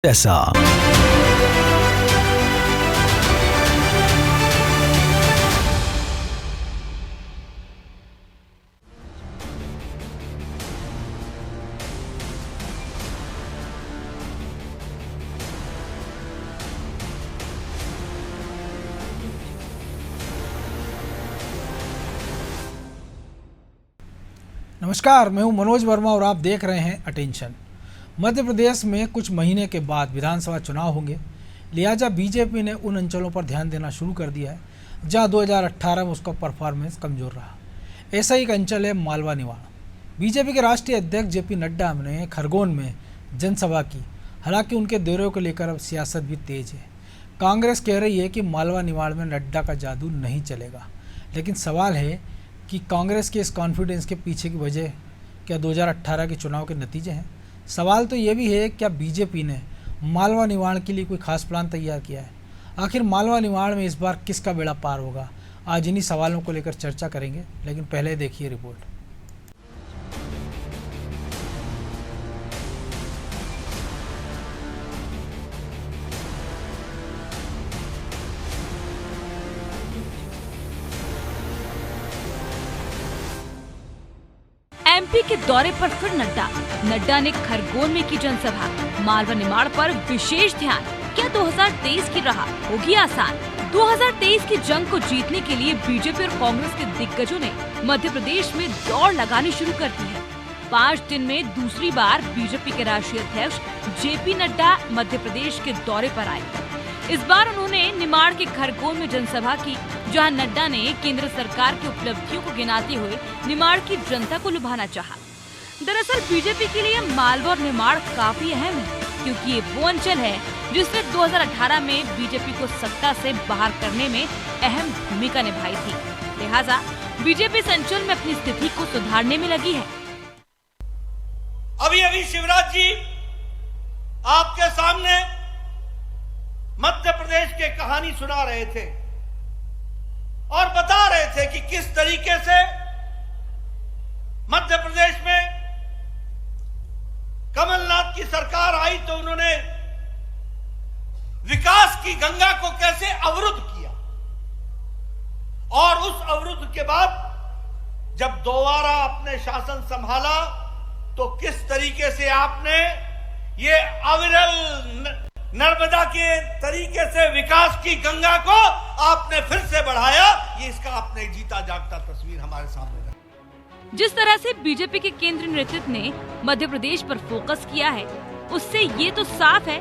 ऐसा नमस्कार, मैं हूं मनोज वर्मा और आप देख रहे हैं अटेंशन। मध्य प्रदेश में कुछ महीने के बाद विधानसभा चुनाव होंगे, लिहाजा बीजेपी ने उन अंचलों पर ध्यान देना शुरू कर दिया है जहां 2018 में उसका परफॉर्मेंस कमज़ोर रहा। ऐसा ही एक अंचल है मालवा निमाड़। बीजेपी के राष्ट्रीय अध्यक्ष जेपी नड्डा ने खरगोन में जनसभा की। हालांकि उनके दौरे को लेकर अब सियासत भी तेज है। कांग्रेस कह रही है कि मालवा निमाड़ में नड्डा का जादू नहीं चलेगा, लेकिन सवाल है कि कांग्रेस के इस कॉन्फिडेंस के पीछे की वजह क्या 2018 के चुनाव के नतीजे हैं। सवाल तो ये भी है, क्या बीजेपी ने मालवा निमाड़ के लिए कोई खास प्लान तैयार किया है। आखिर मालवा निमाड़ में इस बार किसका बेड़ा पार होगा, आज इन्हीं सवालों को लेकर चर्चा करेंगे, लेकिन पहले देखिए रिपोर्ट। एमपी के दौरे पर फिर नड्डा ने खरगोन में की जनसभा। मालवा निमाड़ पर विशेष ध्यान। क्या 2023 की राह होगी आसान? 2023 की जंग को जीतने के लिए बीजेपी और कांग्रेस के दिग्गजों ने मध्य प्रदेश में दौड़ लगानी शुरू कर दी है। 5 दिन में दूसरी बार बीजेपी के राष्ट्रीय अध्यक्ष जेपी नड्डा मध्य प्रदेश के दौरे पर आए। इस बार उन्होंने निमाड़ के खरगोन में जनसभा की, जहां नड्डा ने केंद्र सरकार की उपलब्धियों को गिनाते हुए निमाड़ की जनता को लुभाना चाहा। दरअसल बीजेपी के लिए मालवा और निमाड़ काफी अहम है, क्योंकि ये वो अंचल है जिसने 2018 में बीजेपी को सत्ता से बाहर करने में अहम भूमिका निभाई थी। लिहाजा बीजेपी इस अंचल में अपनी स्थिति को सुधारने में लगी है। अभी शिवराज जी आपके सामने मध्य प्रदेश के कहानी सुना रहे थे और बता रहे थे कि किस तरीके से मध्य प्रदेश में कमलनाथ की सरकार आई तो उन्होंने विकास की गंगा को कैसे अवरुद्ध किया, और उस अवरुद्ध के बाद जब दोबारा अपने शासन संभाला तो किस तरीके से आपने ये अविरल नर्मदा के तरीके से विकास की गंगा को आपने फिर से बढ़ाया। ये इसका आपने जीता जागता तस्वीर हमारे सामने रखी। जिस तरह से बीजेपी के केंद्रीय नेतृत्व ने मध्य प्रदेश पर फोकस किया है, उससे ये तो साफ है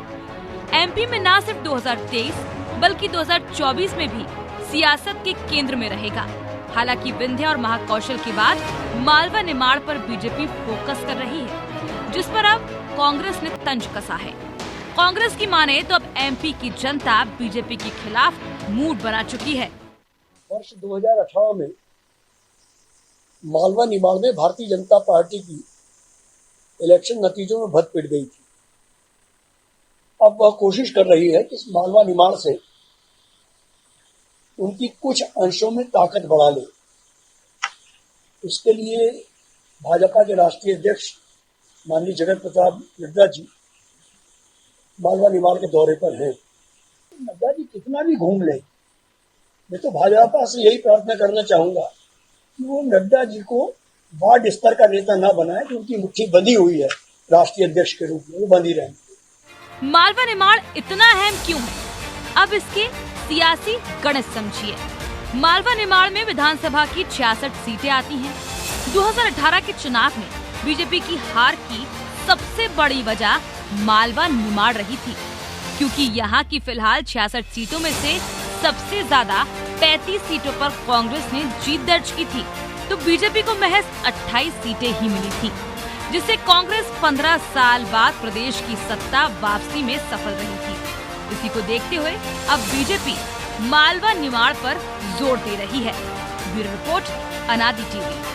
एमपी में न सिर्फ 2023 बल्कि 2024 में भी सियासत के केंद्र में रहेगा। हालांकि विंध्य और महाकौशल के बाद मालवा निमाड़ पर बीजेपी फोकस कर रही है, जिस पर अब कांग्रेस ने तंज कसा है। कांग्रेस की माने तो अब एमपी की जनता बीजेपी के खिलाफ मूड बना चुकी है। वर्ष 2018 में मालवा निमाड़ में भारतीय जनता पार्टी की इलेक्शन नतीजों में भद पिट गई थी। अब वह कोशिश कर रही है कि इस मालवा निमाड़ से उनकी कुछ अंशों में ताकत बढ़ा ले। इसके लिए भाजपा के राष्ट्रीय अध्यक्ष माननीय जगत प्रताप नड्डा जी मालवा निमाड़ के दौरे पर हैं। नड्डा जी कितना भी घूम ले, मैं तो भाजपा से यही प्रार्थना करना चाहूंगा कि वो नड्डा जी को वार्ड स्तर का नेता ना बनाए, कि उनकी मुट्ठी बंधी हुई है राष्ट्रीय अध्यक्ष के रूप में, वो बंधी रहे। मालवा निमाड़ इतना अहम क्यों है, अब इसके सियासी गणित समझिए। मालवा निमाड़ में विधानसभा की 66 सीटें आती हैं। 2018 के चुनाव में बीजेपी की हार की सबसे बड़ी वजह मालवा निमाड़ रही थी, क्योंकि यहाँ की फिलहाल 66 सीटों में से सबसे ज्यादा 35 सीटों पर कांग्रेस ने जीत दर्ज की थी, तो बीजेपी को महज 28 सीटें ही मिली थी, जिससे कांग्रेस 15 साल बाद प्रदेश की सत्ता वापसी में सफल रही थी। इसी को देखते हुए अब बीजेपी मालवा निमाड़ पर जोर दे रही है। ब्यूरो रिपोर्ट, अनादि टीवी।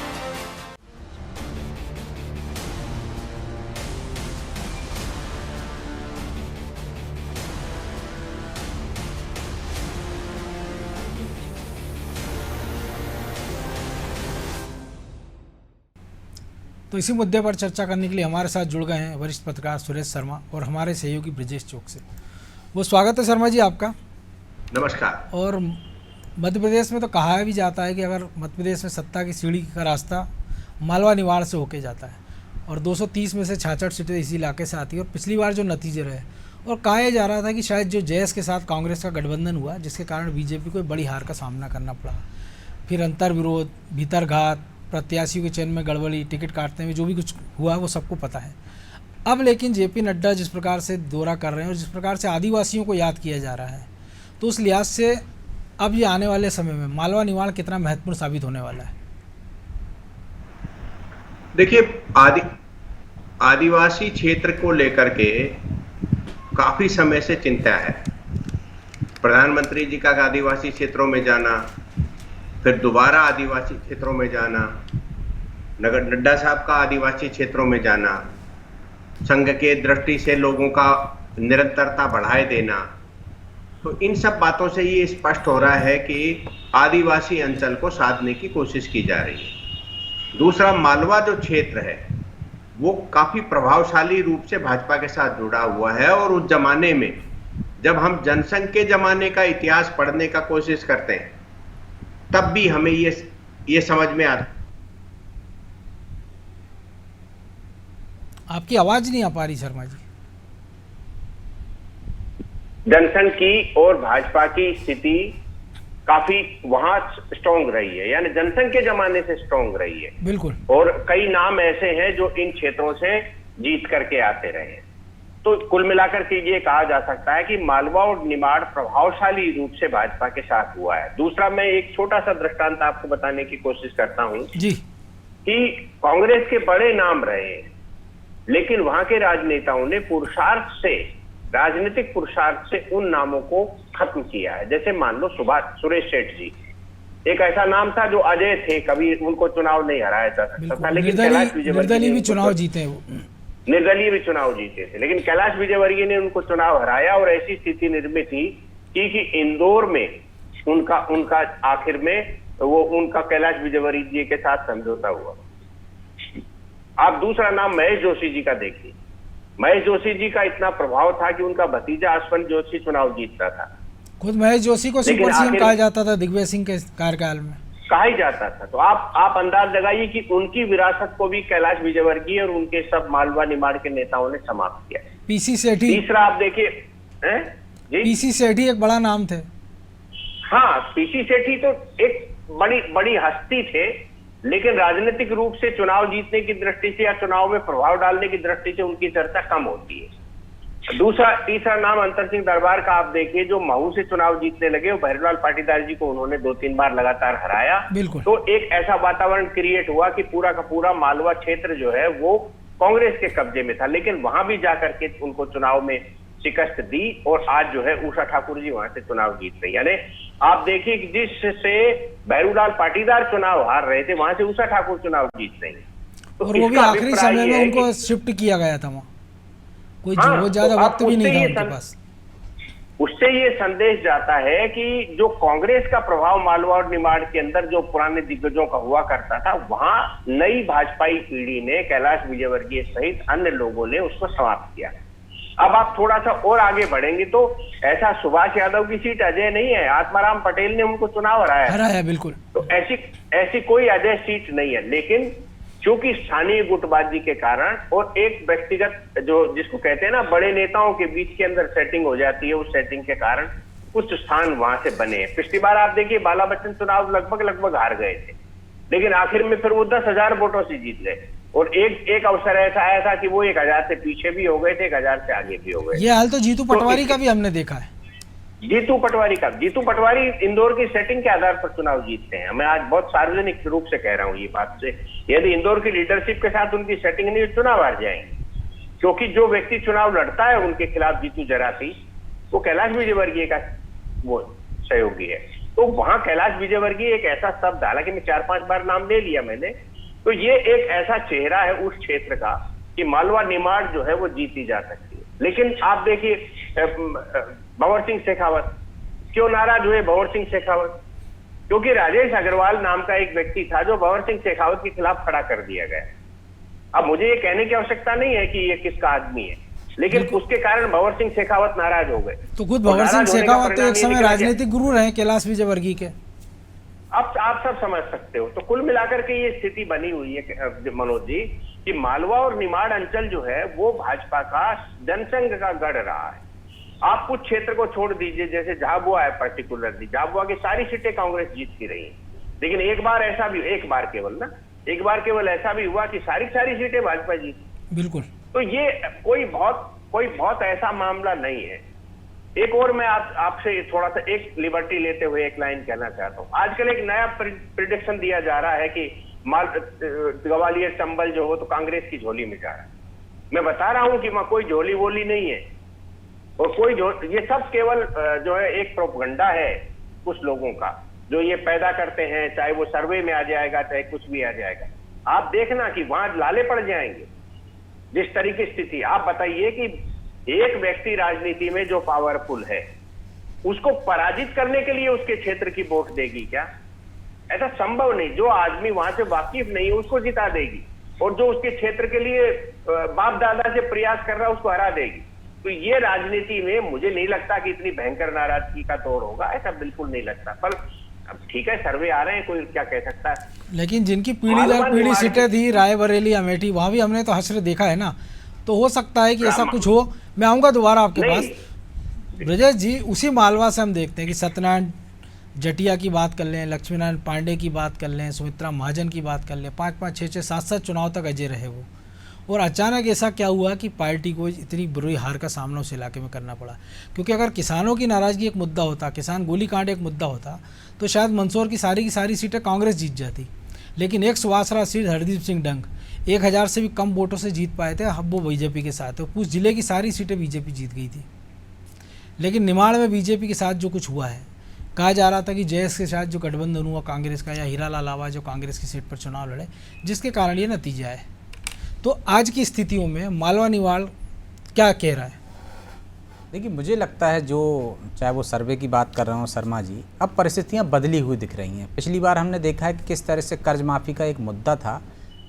तो इसी मुद्दे पर चर्चा करने के लिए हमारे साथ जुड़ गए हैं वरिष्ठ पत्रकार सुरेश शर्मा और हमारे सहयोगी ब्रजेश चौक से। वो स्वागत है शर्मा जी आपका। नमस्कार। और मध्य प्रदेश में तो कहा भी जाता है कि अगर मध्य प्रदेश में सत्ता की सीढ़ी का रास्ता मालवा निवाड़ से होके जाता है और 230 में से 66 सीटें इसी इलाके से आती है। और पिछली बार जो नतीजे रहे और कहा यह जा रहा था कि शायद जो जयस के साथ कांग्रेस का गठबंधन हुआ जिसके कारण बीजेपी को बड़ी हार का सामना करना पड़ा, फिर अंतर्विरोध, भीतरघात, प्रत्याशियों के चयन में गड़बड़ी, टिकट काटने में जो भी कुछ हुआ वो सबको पता है। अब लेकिन जेपी नड्डा जिस प्रकार से दौरा कर रहे हैं और जिस प्रकार से आदिवासियों को याद किया जा रहा है, तो उस लिहाज से अब ये आने वाले समय में मालवा निवाड़ कितना महत्वपूर्ण साबित होने वाला है? देखिए, आदिवासी क्षेत्र को लेकर के काफी समय से चिंता है। प्रधानमंत्री जी का आदिवासी क्षेत्रों में जाना, फिर दोबारा आदिवासी क्षेत्रों में जाना, नड्डा साहब का आदिवासी क्षेत्रों में जाना, संघ के दृष्टि से लोगों का निरंतरता बढ़ाए देना, तो इन सब बातों से ये स्पष्ट हो रहा है कि आदिवासी अंचल को साधने की कोशिश की जा रही है। दूसरा, मालवा जो क्षेत्र है वो काफी प्रभावशाली रूप से भाजपा के साथ जुड़ा हुआ है और उस जमाने में जब हम जनसंघ के जमाने का इतिहास पढ़ने का कोशिश करते हैं तब भी हमें ये समझ में आता। आपकी आवाज नहीं आ पा रही शर्मा जी। जनसंघ की और भाजपा की स्थिति काफी वहां स्ट्रांग रही है, यानी जनसंघ के जमाने से स्ट्रांग रही है। बिल्कुल। और कई नाम ऐसे हैं जो इन क्षेत्रों से जीत करके आते रहे हैं। तो कुल मिलाकर के ये कहा जा सकता है कि मालवा और निमाड़ प्रभावशाली रूप से भाजपा के साथ हुआ है। दूसरा, मैं एक छोटा सा दृष्टांत आपको बताने की कोशिश करता हूं जी कि कांग्रेस के बड़े नाम रहे हैं, लेकिन वहां के राजनेताओं ने राजनीतिक पुरुषार्थ से उन नामों को खत्म किया है। जैसे मान लो सुरेश सेठ जी, एक ऐसा नाम था जो अजय थे, कभी उनको चुनाव नहीं हराया जा सकता था, लेकिन निर्दलीय भी चुनाव जीते, निर्दलीय भी चुनाव जीते थे, लेकिन कैलाश विजयवर्गीय ने उनको चुनाव हराया और ऐसी स्थिति निर्मित थी कि इंदौर में उनका आखिर में वो उनका कैलाश विजयवर्गीय के साथ समझौता हुआ। आप दूसरा नाम महेश जोशी जी का देखिए। महेश जोशी जी का इतना प्रभाव था कि उनका भतीजा अश्वनी जोशी चुनाव जीतता था। खुद महेश जोशी को सुपर सीएम कहा जाता था दिग्विजय सिंह के कार्यकाल में, कहा ही जाता था। तो आप अंदाज लगाइए कि उनकी विरासत को भी कैलाश विजयवर्गीय और उनके सब मालवा निमाड़ के नेताओं ने समाप्त किया। पीसी सेठी, तीसरा आप देखिए, पीसी सेठी एक बड़ा नाम थे। हाँ, पीसी सेठी तो एक बड़ी हस्ती थे, लेकिन राजनीतिक रूप से चुनाव जीतने की दृष्टि से या चुनाव में प्रभाव डालने की दृष्टि से उनकी चर्चा कम होती है। तीसरा नाम अंतर सिंह दरबार का आप देखिए, जो महू से चुनाव जीतने लगे और भैरवलाल पाटीदार जी को उन्होंने 2-3 बार लगातार हराया। बिल्कुल। तो एक ऐसा वातावरण क्रिएट हुआ कि पूरा का पूरा मालवा क्षेत्र जो है वो कांग्रेस के कब्जे में था, लेकिन वहां भी जाकर के उनको चुनाव में शिकस्त दी और आज जो है उषा ठाकुर जी वहां से चुनाव जीत रही। यानी आप देखिए कि जिससे भैरवलाल पाटीदार चुनाव हार रहे थे वहां से उषा ठाकुर चुनाव जीत रही। तो और वो भी आखिरी समय में उनको शिफ्ट किया गया था, वहां कोई बहुत ज्यादा वक्त भी नहीं था उनके पास। उससे ये संदेश जाता है कि जो कांग्रेस का प्रभाव मालवा और निमाड़ के अंदर जो पुराने दिग्गजों का हुआ करता था, वहां नई भाजपाई पीढ़ी ने, कैलाश विजयवर्गीय सहित अन्य लोगों ने उसको समाप्त किया। अब आप थोड़ा सा और आगे बढ़ेंगे तो ऐसा सुभाष यादव की सीट अजय नहीं है, आत्माराम पटेल ने उनको चुनाव हराया है। बिल्कुल। तो ऐसी कोई अजय सीट नहीं है, लेकिन क्योंकि स्थानीय गुटबाजी के कारण और एक व्यक्तिगत जो जिसको कहते हैं ना बड़े नेताओं के बीच के अंदर सेटिंग हो जाती है, उस सेटिंग के कारण कुछ स्थान वहां से बने हैं। पिछली बार आप देखिए बाला बच्चन चुनाव लगभग हार गए थे, लेकिन आखिर में फिर वो 10,000 वोटों से जीत गए। और एक अवसर ऐसा आया था कि वो 1,000 से पीछे भी हो गए थे, 1,000 से आगे भी हो गए। ये हाल तो जीतू पटवारी का भी हमने देखा है। जीतू पटवारी इंदौर की सेटिंग के आधार पर चुनाव जीतते हैं। मैं आज बहुत सार्वजनिक रूप से कह रहा हूं ये बात से, यदि इंदौर की लीडरशिप के साथ उनकी सेटिंग नहीं, चुनाव हार जाएंगे। क्योंकि जो व्यक्ति चुनाव लड़ता है उनके खिलाफ, जीतू जराती, वो कैलाश विजयवर्गीय का वो सहयोगी है। तो वहां कैलाश विजयवर्गीय एक ऐसा शब्द, हालांकि मैं 4-5 बार नाम ले लिया मैंने, तो ये एक ऐसा चेहरा है उस क्षेत्र का कि मालवा निमाड़ जो है वो जीती जा सकती है। लेकिन आप देखिए भंवर सिंह शेखावत, क्यों नाराज हुए भंवर सिंह शेखावत? क्योंकि राजेश अग्रवाल नाम का एक व्यक्ति था जो भंवर सिंह शेखावत के खिलाफ खड़ा कर दिया गया। अब मुझे ये कहने की आवश्यकता नहीं है कि ये किसका आदमी है, लेकिन उसके कारण भंवर सिंह शेखावत नाराज हो गए। तो खुद भंवर सिंह शेखावत तो एक समय राजनीतिक गुरु रहे कैलाश विजयवर्गीय के। अब आप सब समझ सकते हो। तो कुल मिलाकर के ये स्थिति बनी हुई है मनोज जी कि मालवा और निमाड़ अंचल जो है वो भाजपा का जनसंघ का गढ़ रहा है। आप कुछ क्षेत्र को छोड़ दीजिए, जैसे झाबुआ है, पर्टिकुलरली झाबुआ की सारी सीटें कांग्रेस जीतती रही, लेकिन एक बार केवल ऐसा भी हुआ कि सारी सीटें भाजपा जीती। बिल्कुल। तो ये कोई बहुत ऐसा मामला नहीं है। एक और मैं आपसे थोड़ा सा एक लिबर्टी लेते हुए एक लाइन कहना चाहता हूं। आजकल एक नया प्रिडिक्शन दिया जा रहा है कि ग्वालियर चंबल जो हो तो कांग्रेस की झोली में जा रहा है। मैं बता रहा हूं कि कोई झोली वोली नहीं है, और ये सब केवल जो है एक प्रोपगंडा है कुछ लोगों का जो ये पैदा करते हैं, चाहे वो सर्वे में आ जाएगा चाहे कुछ भी आ जाएगा। आप देखना कि वहां लाले पड़ जाएंगे जिस तरीके की स्थिति। आप बताइए कि एक व्यक्ति राजनीति में जो पावरफुल है उसको पराजित करने के लिए उसके क्षेत्र की वोट देगी क्या? ऐसा संभव नहीं। जो आदमी वहां से वाकिफ नहीं है उसको जिता देगी, और जो उसके क्षेत्र के लिए बाप दादा से प्रयास कर रहा है उसको हरा देगी। तो ये राजनीति में मुझे नहीं लगता कि इतनी भयंकर नाराजगी का दौर होगा, ऐसा बिल्कुल नहीं लगता। पर अब ठीक है, सर्वे आ रहे हैं, कोई क्या कह सकता है। लेकिन जिनकी पीढ़ी दर पीढ़ी सीटें थी, रायबरेली, अमेठी, वहां भी हमने तो हश्र देखा है ना। तो हो सकता है कि ऐसा कुछ हो। मैं आऊंगा दोबारा आपके पास। ब्रजेश जी, उसी मालवा से हम देखते हैं कि सत्यनारायण जटिया की बात कर लें, लक्ष्मी नारायण पांडे की बात कर लें, सुमित्रा महाजन की बात कर लें, 5-5, 6-6, 7-7 चुनाव तक अजय रहे वो। और अचानक ऐसा क्या हुआ कि पार्टी को इतनी बुरी हार का सामना उस इलाके में करना पड़ा? क्योंकि अगर किसानों की नाराज़गी एक मुद्दा होता, किसान गोली कांड एक मुद्दा होता, तो शायद मंदसौर की सारी सीटें कांग्रेस जीत जाती। लेकिन एक सुवासरा सीट हरदीप सिंह डंग 1000 से भी कम वोटों से जीत पाए थे। अब वो बीजेपी के साथ है। उस जिले की सारी सीटें बीजेपी जीत गई थी। लेकिन निमाड़ में बीजेपी के साथ जो कुछ हुआ है, कहा जा रहा था कि जयस के साथ जो गठबंधन हुआ कांग्रेस का, या हीरालाल आवा जो कांग्रेस की सीट पर चुनाव लड़े, जिसके कारण ये नतीजा है। तो आज की स्थितियों में मालवा निमाड़ क्या कह रहा है? देखिए, मुझे लगता है जो चाहे वो सर्वे की बात कर रहा हूँ शर्मा जी, अब परिस्थितियाँ बदली हुई दिख रही हैं। पिछली बार हमने देखा है कि किस तरह से कर्ज माफ़ी का एक मुद्दा था।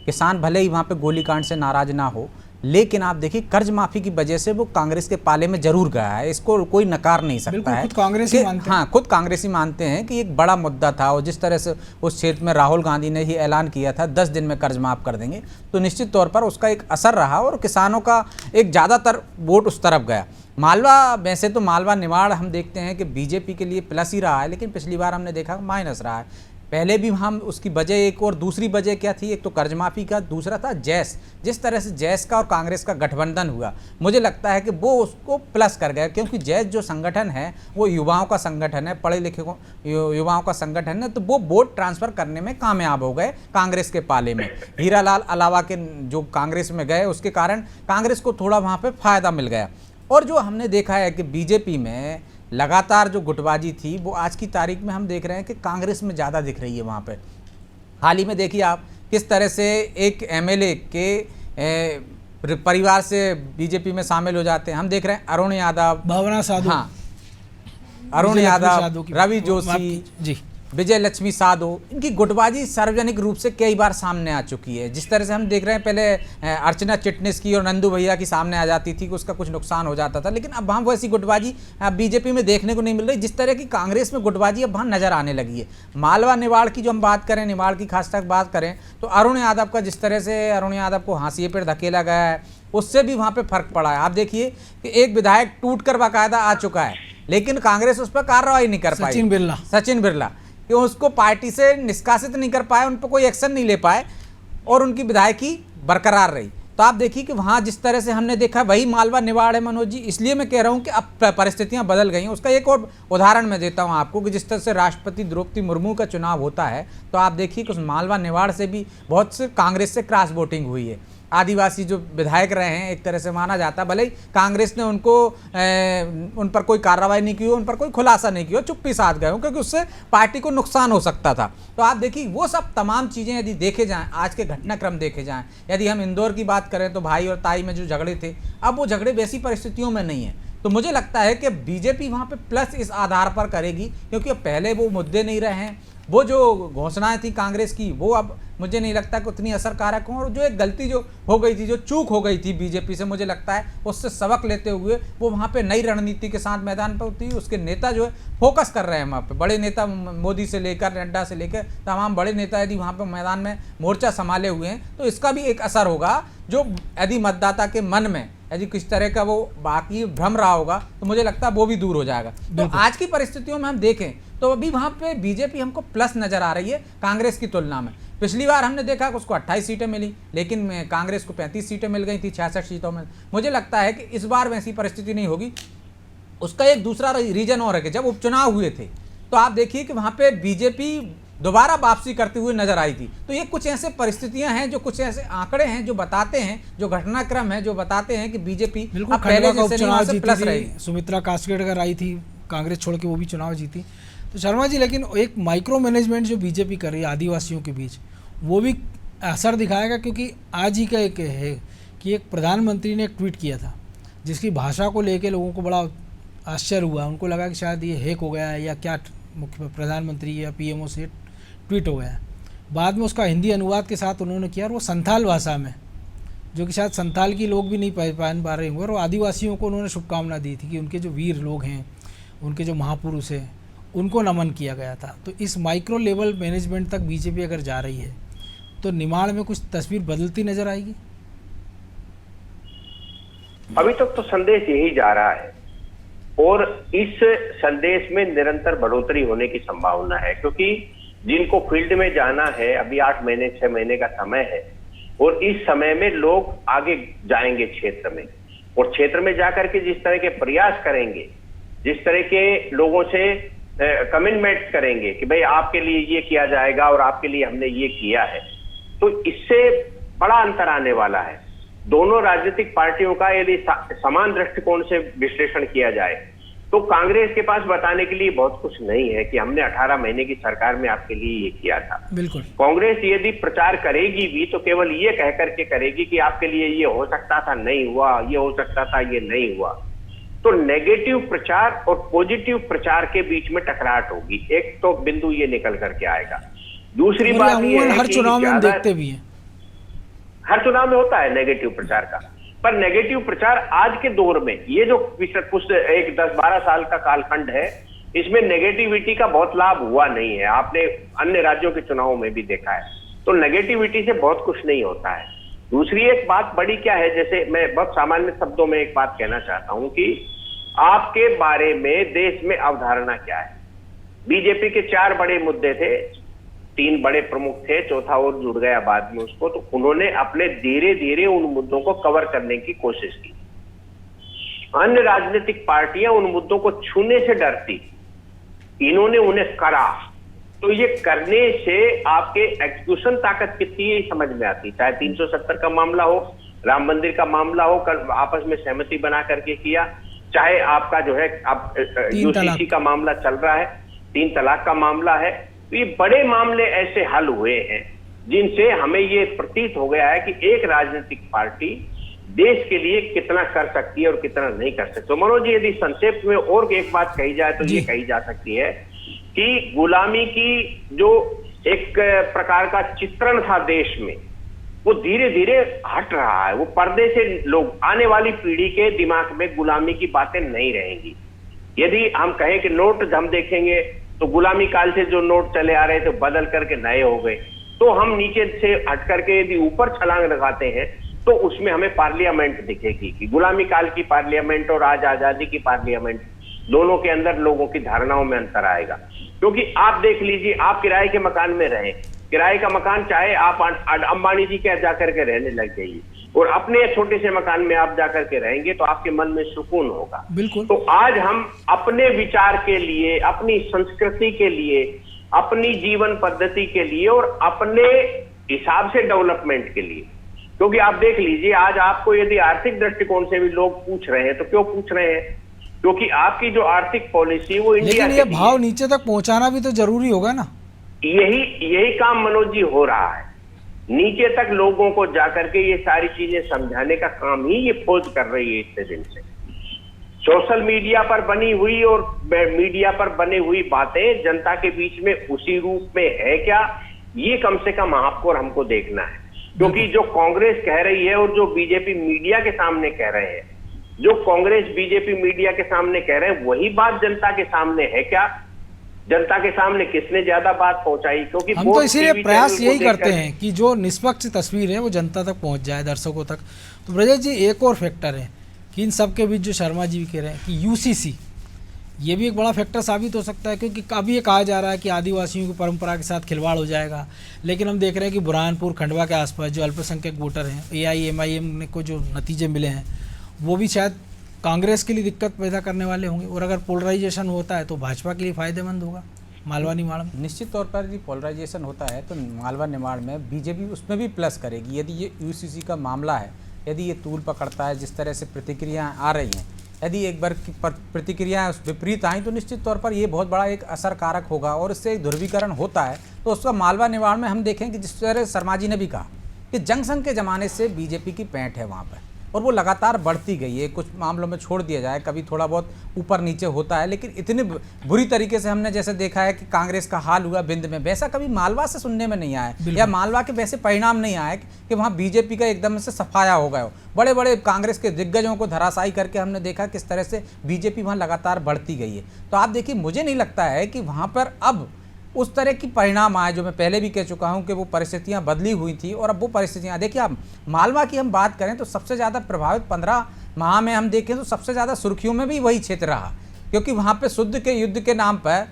किसान भले ही वहाँ पे गोलीकांड से नाराज ना हो, लेकिन आप देखिए कर्ज माफी की वजह से वो कांग्रेस के पाले में जरूर गया है। इसको कोई नकार नहीं सकता है। खुद कांग्रेसी मानते हैं। हाँ, खुद कांग्रेसी मानते हैं कि एक बड़ा मुद्दा था, और जिस तरह से उस क्षेत्र में राहुल गांधी ने ही ऐलान किया था 10 दिन में कर्ज माफ कर देंगे, तो निश्चित तौर पर उसका एक असर रहा और किसानों का एक ज़्यादातर वोट उस तरफ गया। मालवा, वैसे तो मालवा निमाड़ हम देखते हैं कि बीजेपी के लिए प्लस ही रहा है, लेकिन पिछली बार हमने देखा माइनस रहा है। पहले भी हम उसकी वजह एक और दूसरी वजह क्या थी, एक तो कर्ज माफी का, दूसरा था जैस। जिस तरह से जैस का और कांग्रेस का गठबंधन हुआ, मुझे लगता है कि वो उसको प्लस कर गया, क्योंकि जैस जो संगठन है वो युवाओं का संगठन है, पढ़े लिखे युवाओं का संगठन है, तो वो वोट ट्रांसफर करने में कामयाब हो गए कांग्रेस के पाले में। हीरालाल अलावा के जो कांग्रेस में गए, उसके कारण कांग्रेस को थोड़ा वहाँ पर फायदा मिल गया। और जो हमने देखा है कि बीजेपी में लगातार जो गुटबाजी थी वो आज की तारीख में हम देख रहे हैं कि कांग्रेस में ज़्यादा दिख रही है। वहाँ पे हाल ही में देखिए आप किस तरह से एक एमएलए के परिवार से बीजेपी में शामिल हो जाते हैं। हम देख रहे हैं अरुण यादव, भावना साधु, हाँ, अरुण यादव, रवि जोशी जी, विजय लक्ष्मी साधो, इनकी गुटबाजी सार्वजनिक रूप से कई बार सामने आ चुकी है। जिस तरह से हम देख रहे हैं, पहले अर्चना चिटनिस की और नंदू भैया की सामने आ जाती थी कि उसका कुछ नुकसान हो जाता था, लेकिन अब वहाँ वैसी गुटबाजी बीजेपी में देखने को नहीं मिल रही जिस तरह की कांग्रेस में गुटबाजी अब वहाँ नजर आने लगी है। मालवा निमाड़ की जो हम बात करें, निमाड़ की खास तक बात करें, तो अरुण यादव का जिस तरह से अरुण यादव को हाशिए पर धकेला गया है, उससे भी वहाँ पर फर्क पड़ा है। आप देखिए कि एक विधायक टूट कर बाकायदा आ चुका है, लेकिन कांग्रेस उस पर कार्रवाई नहीं कर पाई। सचिन बिरला कि उसको पार्टी से निष्कासित नहीं कर पाए, उन पर कोई एक्शन नहीं ले पाए और उनकी विधायकी बरकरार रही। तो आप देखिए कि वहाँ जिस तरह से हमने देखा, वही मालवा निमाड़ है मनोज जी। इसलिए मैं कह रहा हूँ कि अब परिस्थितियाँ बदल गई हैं। उसका एक और उदाहरण मैं देता हूँ आपको कि जिस तरह से राष्ट्रपति द्रौपदी मुर्मू का चुनाव होता है, तो आप देखिए कि उस मालवा निमाड़ से भी बहुत से कांग्रेस से क्रॉस वोटिंग हुई है। आदिवासी जो विधायक रहे हैं, एक तरह से माना जाता है, भले ही कांग्रेस ने उन पर कोई कार्रवाई नहीं की, उन पर कोई खुलासा नहीं किया, चुप्पी साध गए हो, क्योंकि उससे पार्टी को नुकसान हो सकता था। तो आप देखिए वो सब तमाम चीज़ें यदि देखे जाएं, आज के घटनाक्रम देखे जाएं, यदि हम इंदौर की बात करें तो भाई और ताई में जो झगड़े थे, अब वो झगड़े वैसी परिस्थितियों में नहीं है। तो मुझे लगता है कि बीजेपी वहाँ पे प्लस इस आधार पर करेगी, क्योंकि अब पहले वो मुद्दे नहीं रहे हैं। वो जो घोषणाएं थी कांग्रेस की वो अब मुझे नहीं लगता कि उतनी असरकारक हो, और जो एक गलती जो हो गई थी, जो चूक हो गई थी बीजेपी से, मुझे लगता है उससे सबक लेते हुए वो वहाँ पे नई रणनीति के साथ मैदान पर उतरी। उसके नेता जो है फोकस कर रहे हैं वहाँ पे, बड़े नेता मोदी से लेकर नड्डा से लेकर तमाम बड़े नेता यदि वहाँ पे मैदान में मोर्चा संभाले हुए हैं तो इसका भी एक असर होगा, जो यदि मतदाता के मन में यदि किस तरह का वो बाकी भ्रम रहा होगा तो मुझे लगता है वो भी दूर हो जाएगा। तो आज की परिस्थितियों में हम देखें तो अभी वहाँ पे बीजेपी हमको प्लस नजर आ रही है कांग्रेस की तुलना में। पिछली बार हमने देखा कि उसको 28 सीटें मिली, लेकिन कांग्रेस को 35 सीटें मिल गई थी 66 सीटों में। मुझे लगता है कि इस बार वैसी परिस्थिति नहीं होगी। उसका एक दूसरा रीजन और है कि जब उपचुनाव हुए थे तो आप देखिए कि वहाँ पे बीजेपी दोबारा वापसी करते हुए नजर आई थी। तो ये कुछ ऐसे परिस्थितियां हैं, जो कुछ ऐसे आंकड़े हैं जो बताते हैं, जो घटनाक्रम है जो बताते हैं कि बीजेपी पहले जैसे नहीं वहां से प्लस रही। सुमित्रा कास्केडकर आई थी कांग्रेस छोड़ के, वो भी चुनाव जीती। तो शर्मा जी, लेकिन एक माइक्रो मैनेजमेंट जो बीजेपी कर रही है आदिवासियों के बीच, वो भी असर दिखाएगा, क्योंकि आज ही का एक है कि एक प्रधानमंत्री ने एक ट्वीट किया था जिसकी भाषा को लेकर लोगों को बड़ा आश्चर्य हुआ। उनको लगा कि शायद ये हैक हो गया है या क्या, मुख्य प्रधानमंत्री या पीएमओ से ट्वीट हो गया है। बाद में उसका हिंदी अनुवाद के साथ उन्होंने किया, और वो संथाल भाषा में, जो कि शायद संथाल की लोग भी नहीं पहचान पा रहे होंगे, और आदिवासियों को उन्होंने शुभकामना दी थी कि उनके जो वीर लोग हैं, उनके जो महापुरुष हैं, उनको नमन किया गया था। तो इस माइक्रो लेवल मैनेजमेंट तक बीजेपी अगर जा रही है तो निमाड़ में कुछ तस्वीर बदलती नजर आएगी। अभी तक तो संदेश यही जा रहा है, और इस संदेश में निरंतर बढ़ोतरी होने की संभावना है, क्योंकि जिनको फील्ड में जाना है अभी 8 महीने 6 महीने का समय है, और इस समय में लोग आगे जाएंगे क्षेत्र में, और क्षेत्र में जाकर के जिस तरह के प्रयास करेंगे, जिस तरह के लोगों से कमिटमेंट करेंगे कि भाई आपके लिए ये किया जाएगा और आपके लिए हमने ये किया है, तो इससे बड़ा अंतर आने वाला है। दोनों राजनीतिक पार्टियों का यदि समान दृष्टिकोण से विश्लेषण किया जाए तो कांग्रेस के पास बताने के लिए बहुत कुछ नहीं है कि हमने 18 महीने की सरकार में आपके लिए ये किया था। बिल्कुल। कांग्रेस यदि प्रचार करेगी भी तो केवल ये कह करके करेगी कि आपके लिए ये हो सकता था, नहीं हुआ, ये हो सकता था, ये नहीं हुआ। तो नेगेटिव प्रचार और पॉजिटिव प्रचार के बीच में टकराहट होगी। एक तो बिंदु ये निकल करके आएगा। दूसरी बात ये है हर चुनाव में हम देखते भी हैं, हर चुनाव में होता है नेगेटिव प्रचार का, पर नेगेटिव प्रचार आज के दौर में ये जो कुछ एक 10-12 साल का कालखंड है, इसमें नेगेटिविटी का बहुत लाभ हुआ नहीं है। आपने अन्य राज्यों के चुनावों में भी देखा है, तो नेगेटिविटी से बहुत कुछ नहीं होता है। दूसरी एक बात बड़ी क्या है, जैसे मैं बहुत सामान्य शब्दों में एक बात कहना चाहता हूं कि आपके बारे में देश में अवधारणा क्या है। बीजेपी के 4 बड़े मुद्दे थे, 3 बड़े प्रमुख थे, चौथा और जुड़ गया बाद में उसको, तो उन्होंने अपने धीरे धीरे उन मुद्दों को कवर करने की कोशिश की। अन्य राजनीतिक पार्टियां उन मुद्दों को छूने से डरती, इन्होंने उन्हें करा, तो ये करने से आपके एग्जीक्यूशन ताकत कितनी है समझ में आती। चाहे 370 का मामला हो, राम मंदिर का मामला हो, आपस में सहमति बना करके किया, चाहे आपका जो है अब यूसीसी का मामला चल रहा है, 3 तलाक का मामला है, तो ये बड़े मामले ऐसे हल हुए हैं जिनसे हमें ये प्रतीत हो गया है कि एक राजनीतिक पार्टी देश के लिए कितना कर सकती है और कितना नहीं कर सकती। तो मनोज जी, यदि संक्षेप में और एक बात कही जाए तो ये कही जा सकती है कि गुलामी की जो एक प्रकार का चित्रण था देश में, वो धीरे धीरे हट रहा है। वो पर्दे से लोग, आने वाली पीढ़ी के दिमाग में गुलामी की बातें नहीं रहेंगी। यदि हम कहें कि नोट हम देखेंगे तो गुलामी काल से जो नोट चले आ रहे थे बदल करके नए हो गए, तो हम नीचे से हट करके यदि ऊपर छलांग लगाते हैं तो उसमें हमें पार्लियामेंट दिखेगी कि गुलामी काल की पार्लियामेंट और आज आजादी की पार्लियामेंट, दोनों के अंदर लोगों की धारणाओं में अंतर आएगा। क्योंकि आप देख लीजिए, आप किराए के मकान में रहे, किराए का मकान चाहे आप अंबानी जी के जाकर के रहने लग जाइए और अपने छोटे से मकान में आप जाकर के रहेंगे तो आपके मन में सुकून होगा। बिल्कुल। तो आज हम अपने विचार के लिए, अपनी संस्कृति के लिए, अपनी जीवन पद्धति के लिए और अपने हिसाब से डेवलपमेंट के लिए, क्योंकि आप देख लीजिए आज आपको यदि आर्थिक दृष्टिकोण से भी लोग पूछ रहे हैं तो क्यों पूछ रहे हैं, क्योंकि आपकी जो आर्थिक पॉलिसी वो इंडिया, लेकिन ये भाव नीचे तक पहुंचाना भी तो जरूरी होगा ना। यही काम मनोज जी हो रहा है, नीचे तक लोगों को जाकर के ये सारी चीजें समझाने का काम ही ये फौज कर रही है इतने दिन से। सोशल मीडिया पर बनी हुई और मीडिया पर बनी हुई बातें जनता के बीच में उसी रूप में है क्या, ये कम से कम आपको और हमको देखना है। क्योंकि जो कांग्रेस कह रही है और जो बीजेपी मीडिया के सामने कह रहे हैं, जो कांग्रेस बीजेपी मीडिया के सामने कह रहे हैं वही बात जनता के सामने है क्या? जनता के सामने किसने ज्यादा बात पहुंचाई? क्योंकि हम तो इसीलिए प्रयास यही करते हैं कि जो निष्पक्ष तस्वीर है वो जनता तक पहुंच जाए, दर्शकों तक। तो ब्रजेश जी, एक और फैक्टर है कि इन सब के बीच जो शर्मा जी भी कह रहे हैं कि यूसीसी, ये भी एक बड़ा फैक्टर साबित हो सकता है, क्योंकि अभी ये कहा जा रहा है कि आदिवासियों की परंपरा के साथ खिलवाड़ हो जाएगा, लेकिन हम देख रहे हैं कि बुरहानपुर खंडवा के आसपास जो अल्पसंख्यक वोटर हैं, AIMIM को जो नतीजे मिले हैं वो भी शायद कांग्रेस के लिए दिक्कत पैदा करने वाले होंगे, और अगर पोलराइजेशन होता है तो भाजपा के लिए फ़ायदेमंद होगा मालवा निमाड़ में। निश्चित तौर पर यदि पोलराइजेशन होता है तो मालवा निमाड़ में बीजेपी उसमें भी प्लस करेगी। यदि ये यूसीसी का मामला है, यदि ये तूल पकड़ता है, जिस तरह से प्रतिक्रियाएं आ रही हैं, यदि एक बार प्रतिक्रियाएं विपरीत आई तो निश्चित तौर पर ये बहुत बड़ा एक असर कारक होगा और इससे एक ध्रुवीकरण होता है। तो उसका मालवा निमाड़ में हम देखें कि जिस तरह शर्मा जी ने भी कहा कि जंग संघ के ज़माने से बीजेपी की पैंठ है वहाँ पर, और वो लगातार बढ़ती गई है। कुछ मामलों में छोड़ दिया जाए, कभी थोड़ा बहुत ऊपर नीचे होता है, लेकिन इतनी बुरी तरीके से हमने जैसे देखा है कि कांग्रेस का हाल हुआ बिंद में, वैसा कभी मालवा से सुनने में नहीं आया, या मालवा के वैसे परिणाम नहीं आए कि वहाँ बीजेपी का एकदम से सफाया हो गया हो। बड़े बड़े कांग्रेस के दिग्गजों को धराशायी करके हमने देखा किस तरह से बीजेपी वहाँ लगातार बढ़ती गई है। तो आप देखिए, मुझे नहीं लगता है कि वहाँ पर अब उस तरह की परिणाम आए, जो मैं पहले भी कह चुका हूं कि वो परिस्थितियां बदली हुई थी और अब वो परिस्थितियां देखिए। आप मालवा की हम बात करें तो सबसे ज़्यादा प्रभावित 15 माह में हम देखें तो सबसे ज़्यादा सुर्खियों में भी वही क्षेत्र रहा, क्योंकि वहाँ पे शुद्ध के युद्ध के नाम पर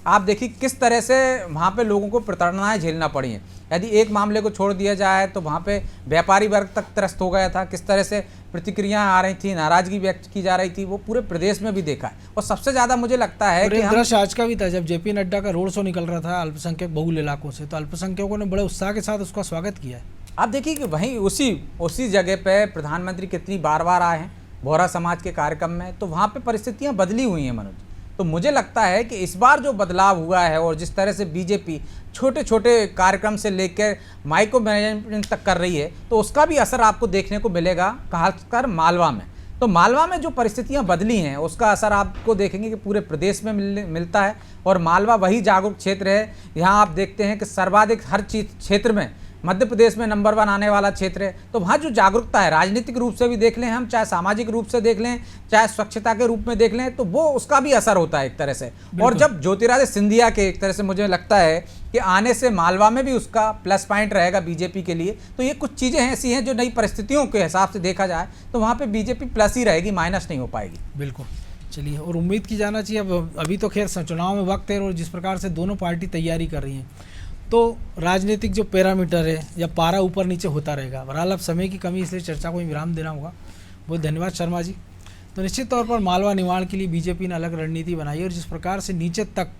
आप देखिए किस तरह से वहाँ पे लोगों को प्रताड़नाएं झेलना पड़ी हैं। यदि एक मामले को छोड़ दिया जाए तो वहाँ पे व्यापारी वर्ग तक त्रस्त हो गया था, किस तरह से प्रतिक्रियाएं आ रही थी, नाराजगी व्यक्त की जा रही थी, वो पूरे प्रदेश में भी देखा है। और सबसे ज़्यादा मुझे लगता है कि दृश्य आज का भी था जब JP नड्डा का रोड शो निकल रहा था अल्पसंख्यक बहुल इलाकों से, तो अल्पसंख्यकों ने बड़े उत्साह के साथ उसका स्वागत किया है। आप देखिए कि वहीं उसी जगह पर प्रधानमंत्री कितनी बार आए हैं बोहरा समाज के कार्यक्रम में, तो वहाँ पर परिस्थितियाँ बदली हुई हैं मनोज। तो मुझे लगता है कि इस बार जो बदलाव हुआ है और जिस तरह से बीजेपी छोटे छोटे कार्यक्रम से लेकर माइक्रो मैनेजमेंट तक कर रही है, तो उसका भी असर आपको देखने को मिलेगा, खासकर मालवा में। तो मालवा में जो परिस्थितियां बदली हैं उसका असर आपको देखेंगे कि पूरे प्रदेश में मिलता है। और मालवा वही जागरूक क्षेत्र है, यहाँ आप देखते हैं कि सर्वाधिक हर क्षेत्र में मध्य प्रदेश में नंबर 1 आने वाला क्षेत्र है। तो वहाँ जो जागरूकता है, राजनीतिक रूप से भी देख लें हम, चाहे सामाजिक रूप से देख लें, चाहे स्वच्छता के रूप में देख लें, तो वो उसका भी असर होता है एक तरह से। और जब ज्योतिरादित्य सिंधिया के एक तरह से मुझे लगता है कि आने से मालवा में भी उसका प्लस पॉइंट रहेगा बीजेपी के लिए। तो ये कुछ चीज़ें ऐसी हैं जो नई परिस्थितियों के हिसाब से देखा जाए तो वहाँ पर बीजेपी प्लस ही रहेगी, माइनस नहीं हो पाएगी। बिल्कुल, चलिए, और उम्मीद की जाना चाहिए। अब अभी तो खैर चुनाव में वक्त है, और जिस प्रकार से दोनों पार्टी तैयारी कर रही हैं, तो राजनीतिक जो पैरामीटर है या पारा ऊपर नीचे होता रहेगा। बहरहाल अब समय की कमी, इसलिए चर्चा को विराम देना होगा। बहुत धन्यवाद शर्मा जी। तो निश्चित तौर पर मालवा निमाड़ के लिए बीजेपी ने अलग रणनीति बनाई है, और जिस प्रकार से नीचे तक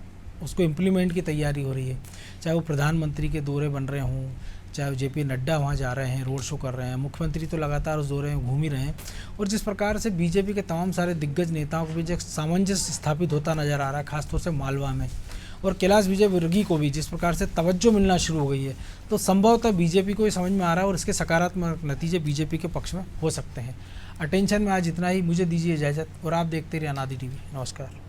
उसको इम्प्लीमेंट की तैयारी हो रही है, चाहे वो प्रधानमंत्री के दौरे बन रहे हों, चाहे JP नड्डा वहाँ जा रहे हैं, रोड शो कर रहे हैं, मुख्यमंत्री तो लगातार उस दौरे में घूम ही रहे हैं, और जिस प्रकार से बीजेपी के तमाम सारे दिग्गज नेताओं के बीच एक सामंजस्य स्थापित होता नजर आ रहा है, खासतौर से मालवा में। और कैलाश विजयवर्गीय को भी जिस प्रकार से तवज्जो मिलना शुरू हो गई है, तो संभवतः बीजेपी को ये समझ में आ रहा है और इसके सकारात्मक नतीजे बीजेपी के पक्ष में हो सकते हैं। अटेंशन में आज इतना ही, मुझे दीजिए इजाज़त, और आप देखते रहिए अनादि TV। नमस्कार।